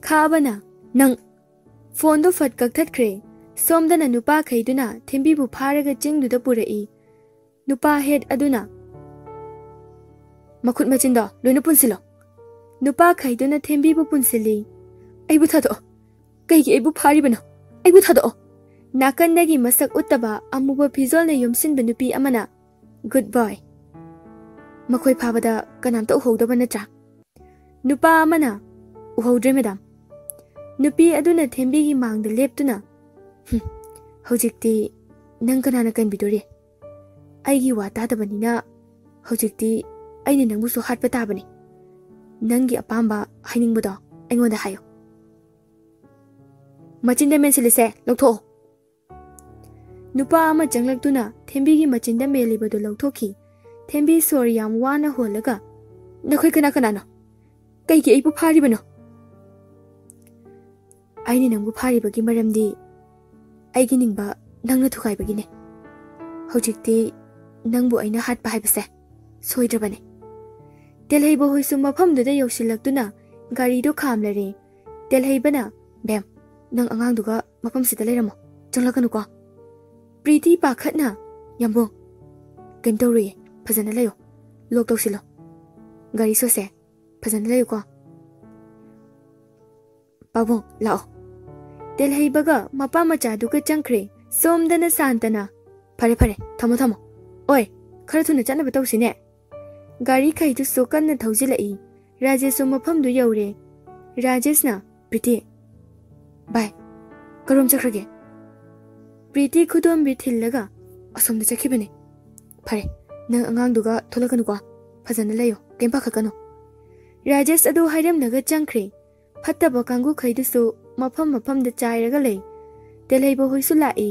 खाबना नंग फोन दो फट कक्थत्ख्रे सोमदना नुपा खैदुना थेंबीबु फारगा चिंगदुदा पुरई नुपा हेड अदुना मखुत मचिंदो लोइना पुनसिलो नुपा खैदुना थेंबीबु पुनसिली अइबु थादो कइगी अइबु फारिबनो अइबु थादो नाकंदगी मसक उत्तबा अमुबा फिजोलना युमसिनबा नुपी अमना गुड बॉय मखोय फाबदा कनामता उहौदबा नत्रा नुपा अमना उहौद्रे मैडम नुपी अदुना थेंबीगी मांगदा लेप्तुना हौजिक्ति नंग कनाना कनबिदोरे अइगी वा तादबनिना हौजिक्ति अइने नंगबुसु हाटपा ताबनी नंगी अपाम्बा हाइनिंगबदो अइंगोंदा हायो मचिंदा मेनसिलिसे लौथो नुपा अमा चंगलक्तुना थेंबीगी मचिंदा मेलिबदो लौथोखी थेंबी सोर याम वाना होलगा नखोय कना कनानो कइगी अइबु फारिबनो आइने नंगबु फारिबगी मरमदी आइगी निंगबा नंगना थुखाइबगिने हौजिक्ति नंगबु अइना हाटपा हाइबसे सोइद्रबने तेलहैबो होइसु मफमदुदा यौसिलक्तुना गाड़ीदो खामलरे तेलहैबना बेम नंग अंगांगदुगा मफमसिदा लेरमो चंगलकनुको प्रीति पाखतना यंबो केम तौरे फजना लयो लोक तौसिलो गाड़ी सोसे फजना लयो को पाबो लाओ तेलहैबगा मपा मचादुगा चंख्रे सोमदना सांतना फरे फरे थमो थमो ओए खरा थुना चनबा तौसिने गाड़ी खैदु सोकन्ना थौजिलाई Rajesh मफमदु you're राजेशना Preeti bye chrome चख्रगे प्रीति खुदोम बि थिल्लगा असोमदा चखिबने फरे नंग अंगांगदुगा थोलकनुको फजना लयो केम पाखकनो राजेश अदु हाइरमनगा चंख्रे फत्तबा कांगु खैदुसु मफम मफमदा चाइरगा ले तेलहैबो होइसु लाई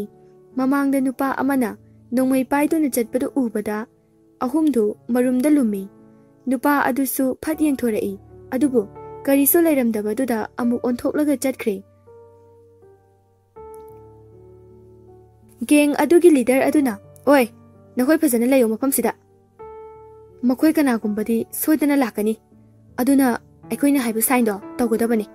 ममांगदा नुपा अमना नोंमै पाइदुना चटपदु उबदा अहुमदु मरुमदा लुमी नुपा अदुसु फत येंथोरई अदुबु करिसु लैरमदबदुदा अमु ओंथोक्लगा चटख्रे गेंग अदुगी लीडर अदुना ओय नखोय फजना लयो मफमसिदा मखोय कनागुंबदी सोयदना लाकनी अदुना अखोयना हाइबु साइनदो तौगदबनी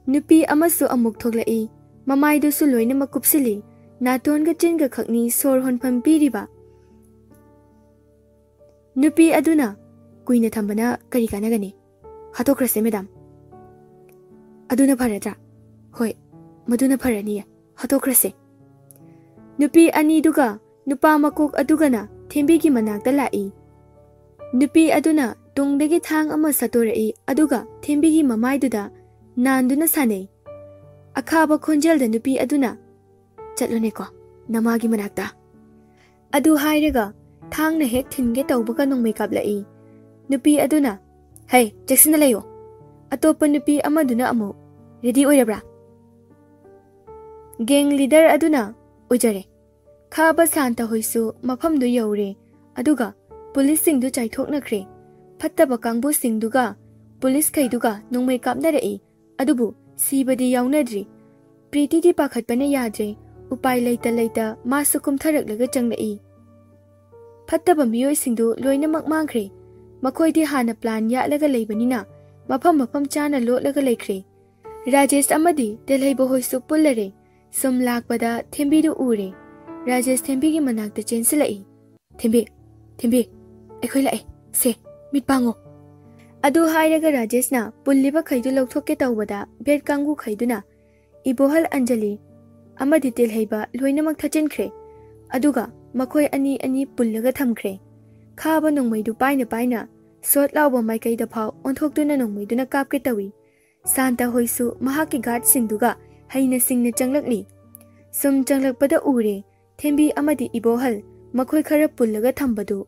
नुपी अमसु अमुक थोक्लाई ममाइदुसु लोइना मकुपसिली नातोनगा चिनगा खकनी सोर होनफम पीरिबा नुपी अदुना कुइना थंबना करी कानगनी हातोक्रसे मैडम अदुना फरद्रा होय मदुना फरनिया हातोक्रसे नुपी अनीदुगा नुपा मकोक अदुगना थेंबीगी मनाक्ता लाई नुपी अदुना तुंगदगी थांग अमा सतोरई अदुगा थेंबीगी ममाइदुदा नांदुना साने अखाबा खोंजेलदा नुपी अदुना चटलोनेको नमागी मनाक्ता अदु हाइरगा थांगना हेक थिनगे तौबगा नोंमै काबलाई नुपी अदुना हे चेक्सिना लयो अतोपा नुपी अमदुना अमु रेडी ओइरब्रा गेंग लीडर अदुना उजरे खाबा शांता होइसु मफमदु यौरे अदुगा पुलिस सिंगदु चाइथोकनख्रे फत्तबा कांगबु सिंगदुगा पुलिस खैदुगा नोंमै कापनरई अदुबु सीबदी याउनद्री प्रीति दी पाखतपना याद्रे उपाय लैता लैता मासु कुमथरकलगा चंगलई फत्तबा मियोय सिंगदु लोइनमक मांख्रे मखोयदि हाना प्लान यालगा लैबनिना मफम मफम चाना लोटलगा लैख्रे राजेश अमदी तेलहैबो होइसु पुल्लरे सुम लाकपदा थेंबीदु उरे राजेश थेंबीगी मनाक्ता चेंसिलाई थेंबी एखोय लाए से मिटपांगो अदु हाइरगा राजेशना पुल्लिबा खैदु लौथोके तौबदा बेड कांगु खैदुना इबोहल अंजलि अमदी तेलहैबा लोइनमक थचिनख्रे अदुगा मखोय अनि अनि पुल्लगा थमख्रे खाबा नोंमैदु पाइना पाइना सोट लाउबा माइकैदा फाव ओंथोक्तुना नोंमैदुना कापके तवी शांता होइसु महाकी गार्ड सिंगदुगा हैना सिंगना चंगलकली सुम चंगलकपदा उरे थेंबी अमदी इबोहल मखोय खरा पुल्लगा थंबदु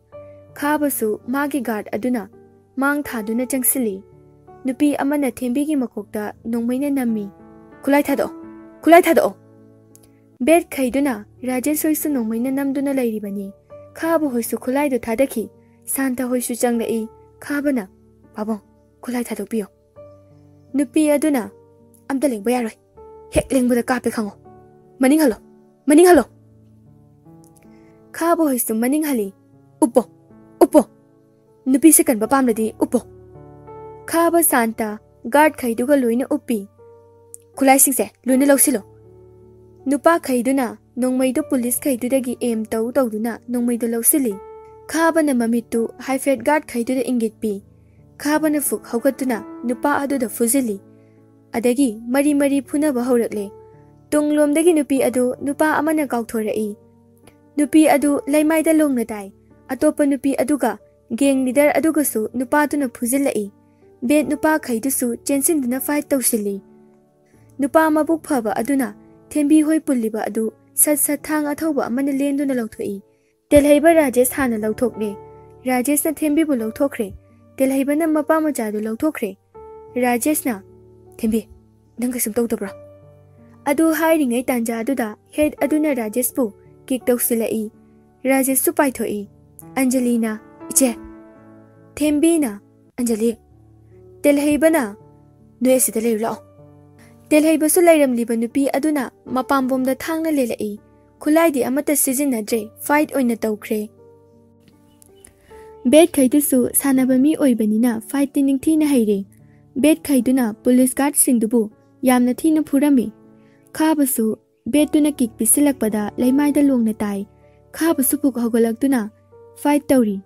खाबसु मागी गार्ड अदुना मांग थादुना चंगसिली नुपी अमना थेंबीगी मकोकता नोंमैना नम्मी खुलाई थादो Bed Kaiduna, Rajesh Hoisu Nomaina Namduna Lairibani, Kaba Hoisu Kulai do Tadaki, Santa Hoisu Janglai, Kabana, Babon, Kulai Tadopio. Nupi Aduna, I'm telling Bayari, heckling with a capicango. Manning hello. Kaba Hoisu Manning Hali, Upo. Nupi second Babamadi, Upo. Kaba Santa, guard Kaiduga Luina Upi. Kulai Singse, Luna Losilo. Nupa Kaiduna, Nongmaido police Kaidudagi aim Tauduna, Nongmaido Losili. Kabana Mamitu, high fed guard Kaiduda Ingit P. Kabana Fuk, Hogatuna, Nupa Adu the Fuzili. Adagi, Mari Puna Bahoratli. Tung Lom Dagi Nupi Adu, Nupa Amana Gautora. Nupi Adu, Laimaida Long Natai. Atopa Nupi Aduga, Gang leader Adugasu, Nupa Tuna Puzilla. Bed Nupa Kaidusu, Jensen Duna fight Tosili. Nupa Mabuk Paba Aduna. Tembi hoi puliba adu sat thang athoba amana lendu na lauthoi telhaiba Rajesh hana lauthokne Rajesh na Tembi bu lauthokre telhaiba na mapa macha du lauthokre Rajesh na Tembi nang kasum tawdabra adu hiring ai tanja adu da head aduna Rajesh bu kick tawsilai Rajesh su paithoi Angelina iche Tembi na Anjali telhaiba na noe sidale lao Telhai basu lairam liba nupi aduna mapambom da thangna lelai khulai di amata sizinadre fight oina tawkre Bed khaidusu sanabami oibanina fight tiningthi na haire Bed khaiduna police guard singdubu yamna thina phurami khabasu bed tuna kick pisilakpada laimaida longna tai khabasu puk hogolaktuna fight tawri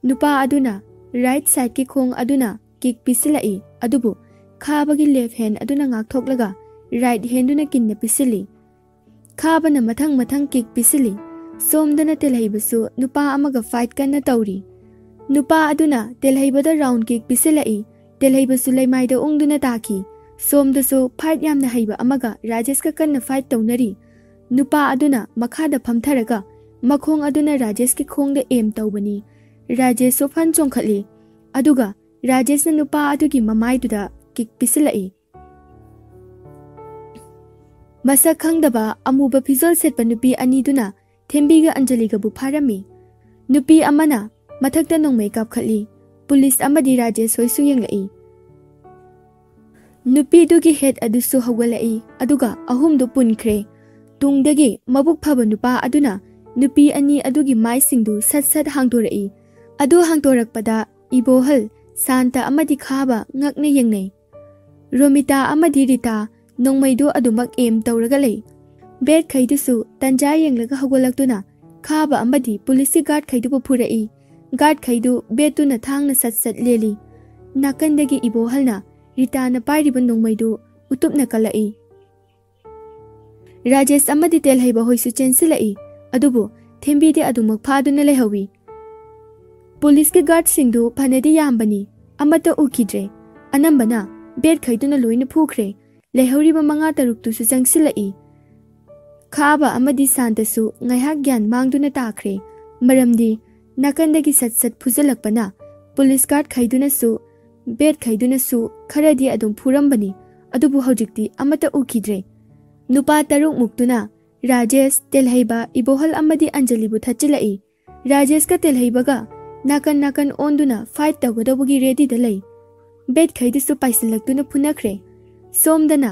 nupa aduna right side ki khong aduna kick pisilai adubu Kabagi left hand aduna ngak thoklaga right hand duna kinna pisili Kabana mathang kick pisili somdana telhaibasu nupa amaga fight kanna tawri nupa aduna telhaibada round kick pisilai telhaibasu laimaida ungduna taki somdasu fight yamna haiba amaga Rajesh ka kanna fight tawnari nupa aduna makhada phamtharaga makhong aduna Rajesh ki khongda aim tawbani Rajesh so phan chongkhali aduga Rajesh na nupa adugi mamai duda Kik pisilai. Masa khangdaba amuba phizol setpa nupi ani duna Tembiga Anjaliga bu pharami. Nupi amana mathakta nongmai kap khali police amadi Rajesh hoisu yengai. Nupi dugi head adusu hawalai aduga ahum du punkhre. Tungdagi mabuk phaba nupa aduna nupi ani adugi mai singdu sat hangtorai. Adu hangtorakpada ibohal Santa amadi khaba ngakna yengai. Romita amadi Rita nongmaido adumak aim tawragalai bed khaidusu tanja yenglaga hagolaktuna khaba amadi police guard khaidu phurai guard khaidu betuna thangna sat leli nakandagi ibohalna Rita na pairiba nongmaido utupna kalai Rajesh amadi telhaiba hoisu chensilai adubu Tembi de adumak phaduna lehawi police ke guard singdu phanadi yambani amata ukidre anambana Bed Kaiduna Luina Pukre, Lehoriba Manga Taruktu Sangsilai Kaba Amadi Santasu, Nayagyan Mangduna Takre, Maramdi, Nakandagi Sat Puzalakpana, Police Guard Kaiduna Su, Bed Kaiduna Su, Karadi Adum Purambani, Adubu Hojikti, Amata Ukidre, Nupa Taruk Muktuna, Rajesh, Telhaiba, Ibohal Amadi Anjalibu Tachilai, Rajesh ka Telhaibaga, Nakan Onduna, fight the Wadabugi ready the lay. Bed khaidisu paisilakuna punakre somdana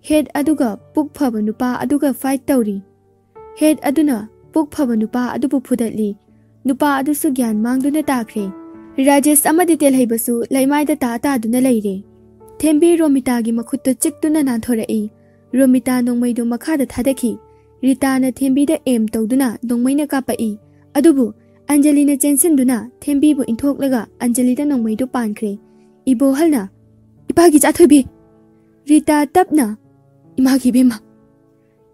head aduga puk phaba nupa aduga fight tawri head aduna puk phaba nupa adubu phudali nupa adusu gyan mangduna takre Rajesh amadi telhaibasu laimaida ta duna leire Tembi Romita gi makhutto chiktuna nanthorei Romita nongmaido makhada thadaki Rita na Tembi da aim tawduna nongmaina kapai adubu Angelina chensinduna Tembi bu inthoklaga Anjali da nongmaido pankre Ibohalna Ipagi Athoi Rita tapna Imagi bema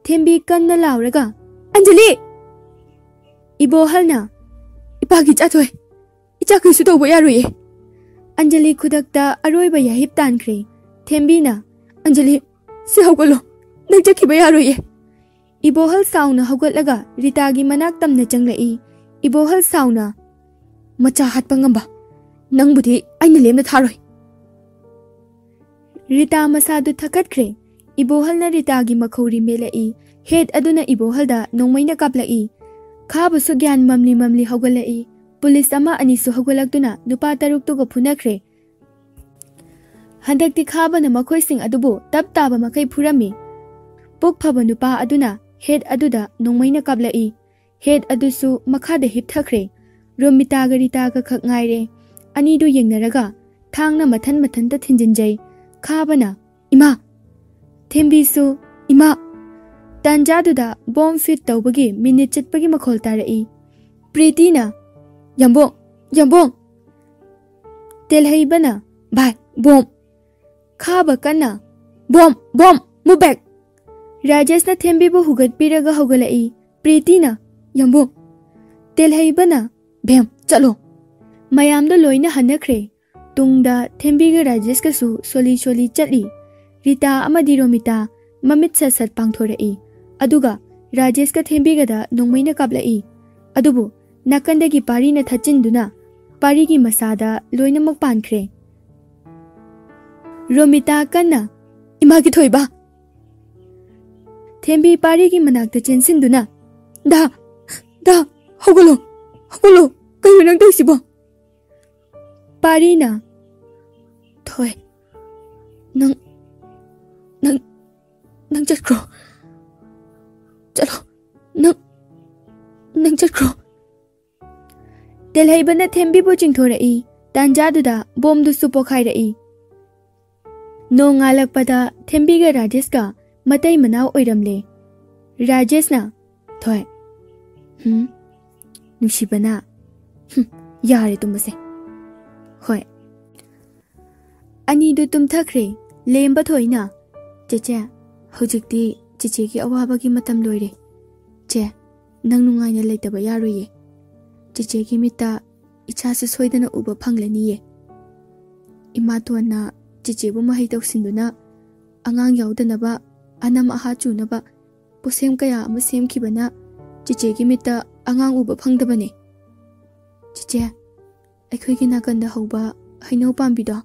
Tembi kanna lauraga Anjali Ibohalna Ipagi Athoi Ichaki sudo boyaruye Anjali kudakta aroiba yahip tankre Tembi na Anjali si hawgalo nagchaki bayaruye Ibohal sauna hawgatlaga Rita gi manak tamna changlai Ibohal sauna Macha hatpa ngamba Nangbudi aina lemna tharoi Rita masadu thakatkre Ibohal na Rita gi makhori melai Head aduna ibohalda nongmaina kaplai. Khaba su gyan mamli haugalai. Police ama anisu haugalagtuna nupa taruk tuga punakre. Handakti khaba na makhoi sing adubu tap taba makai phurami. Puk phaba nupa aduna head aduda nongmaina kaplai. Head adusu makhada hip thakre. Romita garita ka khak ngaire. Anidu yengnaraga thangna mathan ta thinjinjai. Khabana ima. Thembisu ima. Tanjaduda bomb fit tawbagi minute chitpagi makhol tarai. Pritina Yambong Telhaibana bhai bomb. Khaba kana bomb move back. Rajesh na thembibu hugat piraga hogalai. Pritina Yambong Telhaibana bam chalo. Mayamdo loina hanakre. Tungda thembiga Rajesh kasu soli chatli. Rita amadi Romita mamit sat pangthorai. Aduga Rajesh ka thembiga da nongmaina kaplai. Adubu nakandagi pari na thachinduna pari gi masada loina magpankre. Romita kana imagi thoiba. Thembi pari gi manakta chensinduna da hogolo kayu nang toisibo. Pari na thoi nang chakro chalo nang chakro. Telhaibana thembi bo chingthorai. Tanjaduda bomb du su pokhairai. No ngalakpada thembiga Rajesh ka matai manau oiramle. Rajesh na thoi Nungshiba yare tumase. Hoi ani du tum thakre lemba thoina. Cheche hojikti cheche ki awaba ki matam loire. Che nang nungaina leitaba yaroye. Cheche ki mita icha se soidana uba phanglani ye. Ima tuana cheche bu mahai tawsinduna angang yaudanaba anam aha chunaba posem kaya ama sem khibana cheche ki mita angang uba phangdabane. Cheche akhoi gi nakanda hoba hainau pambido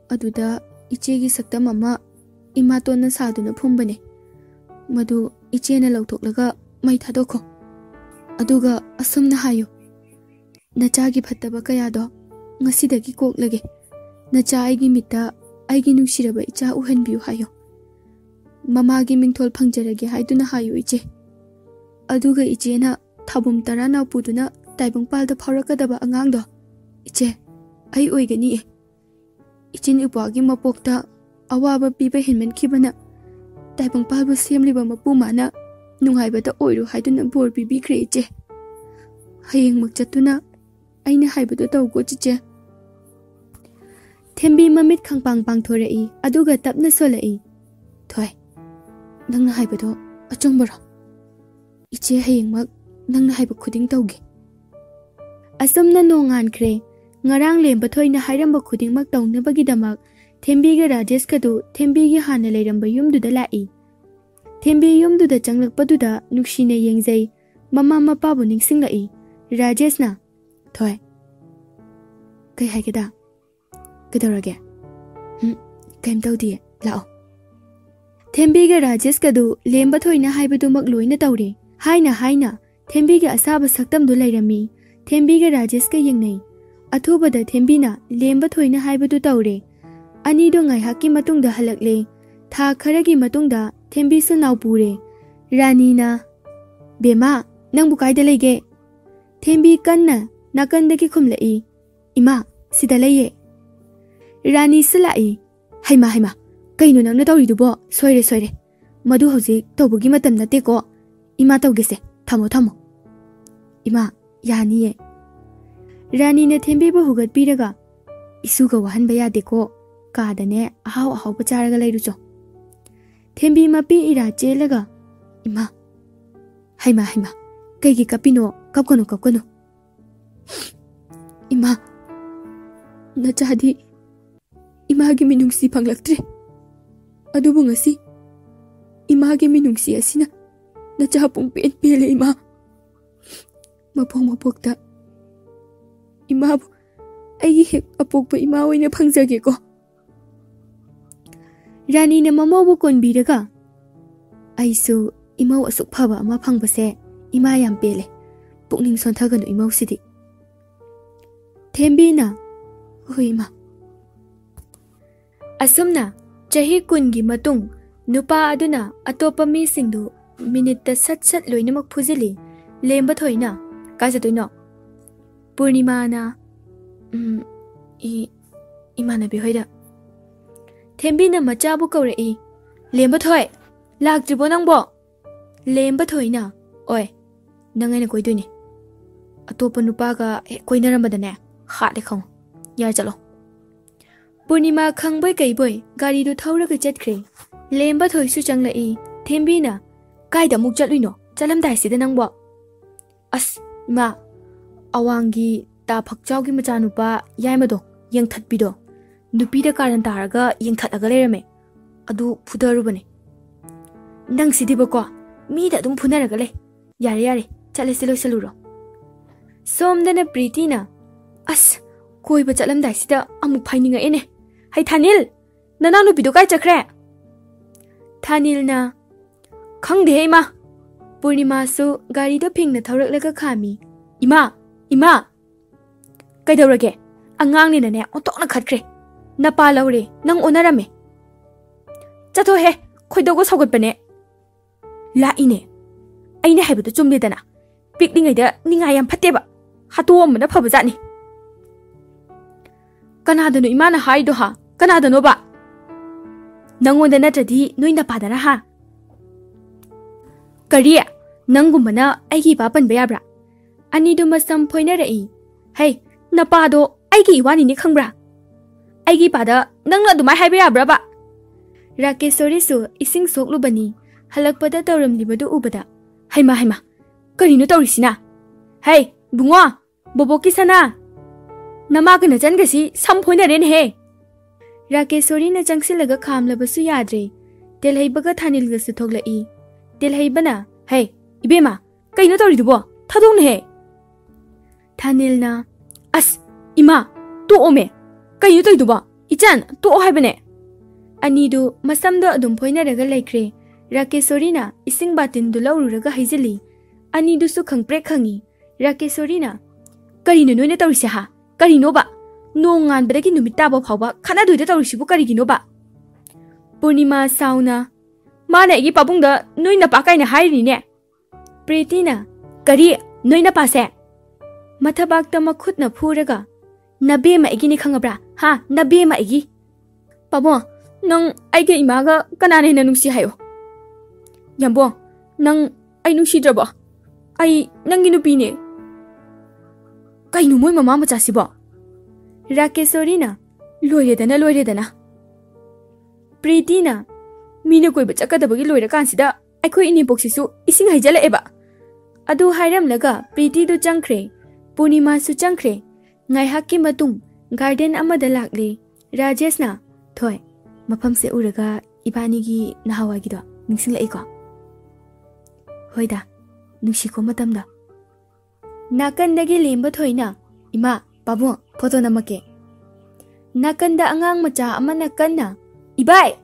aduda iche gi saktam ama ima tonna saduna phumbane. Madu iche na lautoklaga mai thadokho. Aduga asumna hayo. Nacha gi phattaba kaya do ngasidagi koklage. Nacha aigi mita aigi nungshiraba icha uhanbiu hayo. Mama gi mingthol phangjarage haiduna hayo iche. Aduga iche na thabum tarana puduna taibangpalda phaurakadaba angangdo. Iche ai oigani e. Ichin upagi mapokta awaba piba hinman khibana taibangpalbu semliba mapu mana nunghaibada oiru haiduna bor bibi kre iche. Hayeng makchatuna aina haibado tawgo chiche. Thembi mamit khangpang pangthorai aduga tapna solai. Thoi nangna haibado achongbara. Iche hayeng mak nangna haiba khuding tawge. Asumna nongan kre ngarang lemba thoina hairamba khuding mak tawnabagi damak Thembiga Rajesh kadu Thembigi hana leiramba yumduda lai. Thembi yumduda changlakpaduda nuksina yengjai mama mapabu ningsinglai. Rajesh na thoi kai haigeda kedorage kaim tawdi lao. Thembiga Rajesh kadu lemba thoina haibadu mak loina tawre. Haina Thembiga asaba saktam du leirami. Thembiga Rajesh ka yengnai. Athubada Thembina lemba thoina haibadu tawre. Ani do ngai haki matungda halakle. Tha kharagi matungda Thembi su naw pure. Rani na bema nang bukai da lege. Thembi kanna nakandagi khumlai. Ima sida leye. Rani silai. Haima kaino nang na tawridubo soire. Madu hojik tawbugi matam nate ko. Ima tawgese thamo. Ima yani ye. Rani na Thembi bu hugat piraga isuga wahan bayade ko. Kadane ahaw bacharaga lairucho. Thembi mapi ira chelaga ima haima kaigi kapino kapkono. Ima nachadi imagi minungsi panglaktre. Adubu ngasi imagi minungsi asina nachapung pele ima. Mapokta ima aigi hek apokpa ima oina phangjage ko. Rani na mamobu konbiraga aisu Imau asuk phaba ama phangbase ima yam pele pukning sonthagan imau sidi Thembi na huima Asumna chahi kungi matung nupa aduna atopa mi singdu minute sat sat loinamak phuzili lemba thoina kaja toino Purnima na imana bi hoida Thembi na machabu kaurei lemba thoi lakjibo nangbo lemba thoina oi nangai na koiduni atopa nupa ga koinaramada khade khong yar chalo Purnima khangbai kaibai gari du thauraga chatkhre lemba thoi su changlai Thembi na kaida muk chatluino chalamdai sida nangbo as ma awangi ta phakchau gi macha nupa yaimado yengthatbido nupida karan taraga yengthataga lerame adu phudarubane nang sidibako mi da dum phunaraga le yare yare chale silo saluro somdana Pritina as koiba chalamdai sida amuk phaininga ene hai Thanil nana nupido kai chakre Thanil na khangde ima Purnima su gari do phingna thaurak khami ima kaidawrage angang ni nane otokna khatkre napa lawre nang onarame chato he khoidogo saugat bane la ine aine haibadu chumle dana piklingai da ninga yam phateba hatu amna phabajani kanadano imana haido ha kanadano ba nangonda natradi noina padana ha kariya nangumana aigi papan bayabra ani do masam phoina rai hey napado aigi iwani ni khangbra aigi pada nangna dumai haiba yabra ba Rakesori su ising soklu bani halakpada tawram libadu ubada haima karino tawrisina hey bungo boboki sana namaga na jangasi sam phoina ren he Rakesori na jangsilaga khamlabasu yadre telhaibaga Thanil ga su thoglai telhaibana hey ibema kaino tawridubo thadong he Thanil na as ima to ome kaino toidubo ichan to haibane Anidu masamdo adum phoina raga laikre Rakesori na ising batin du lawruraga haizili Anidu su khangpre khangi Rakesori na karino noina tawrisi ha karino ba nongan badagi numita ba phawba khana duida tawrisibu karigino ba Purnima sauna mana igi pabungda noina pa kaina hairi ne Pritina kari noina pa se mathabakta makhutna phuraga nabe ma igi ni khangabra ha nabe ma igi pabo nang aige imaga kanane na nungsi hayo yambo nang ai nungsi draba ai nangi nupi ne kainu moy mama macha sibo Rakesori na loire dana Pritina mina koi bacha ka dabagi loira kansida aikhoi ini boxisu ising haijala eba adu hairam laga Priti du changkhre Purnima su changkhre ngai hakki matung garden amada lakle Rajesh na thoi mafam se uraga ibani gi nahawa gi do ningsing lai ko hoida nungsi ko matamda nakandagi lemba thoina ima babu photo namake nakanda angang macha amana kanna ibai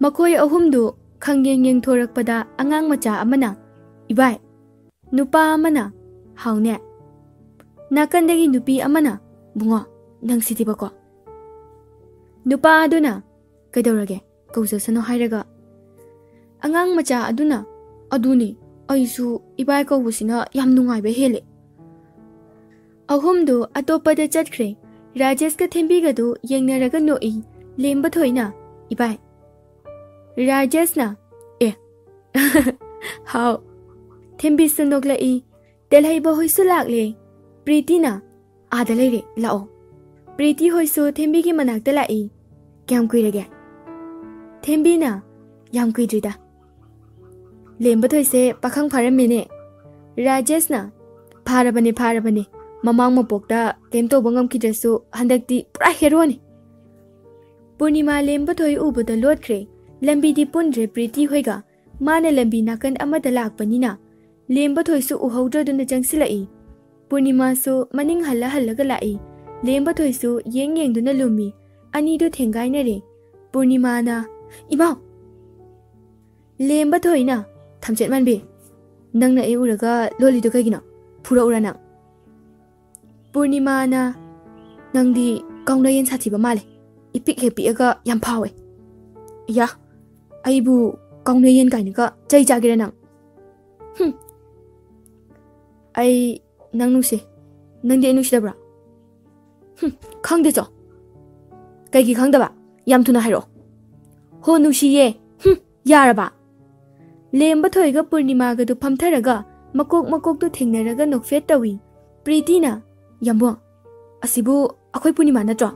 makhoi ahumdu khangyeng thorakpada angang macha amana ibai nupa amana haune nakandagi nupi amana bungo nang sitibako nupa aduna kaidawrage kaujasano hairaga angang macha aduna aduni aisu ibai kaubusina yam nungai be hele ahumdu atopada chatkhre Rajesh ka Thembi ga do yengnaraga noi lemba thoina ibai Rajesh na how Thembi sunokla telhaiba hoisu lakle Pritina adalai re lao Priti hoisu Thembi gi manakta lai kyam kuirage Thembi na yam kuidrida lemba thoise pakhang pharamene Rajesh na pharabane mamang mapokta kemto bangam kidrasu handakti pura hero ni Purnima lemba thoi ubada lotkre lambi di pundre Priti hoiga mana lambi nakan amada lakpanina lemba thoi su uhaudra duna jangsilai Purnima su maning halaga lai lemba thoi su yeng duna lumi ani do thengai na re Purnima na ima lemba thoi na Thamchet manbi. Nangna e uraga loli do kagina. Pura ura nang. Purnima na nangdi kaungna yen sati ba male. Ipik hepi aga yam pawe. Ya. Aibu kaungna yen kaina ka chai chagira nang. Ai nang nungsi. Nangdi nungsi dabra. Khangde cho. Kaigi khangda ba. Yam tuna hairo. Ho nungsi ye. Yara ba. Lemba thoiga Purnima ga du phamtharaga makok tu thingnaraga nokfet tawi. Priti na yambo. Asibu akhoi Purnima na tro.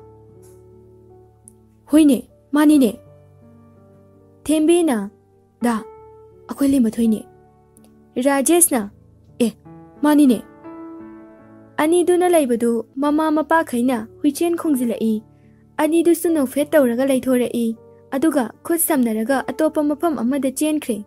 Hoine mani ne. Thembe na da akhoi lemba thoi ne. Rajesh na mani ne. Ani du na laibadu mama mapa khaina huichen khongjilai. Ani du su nokfet tawraga laithore I. Aduga khut samnaraga atopa mafam amada chen khre.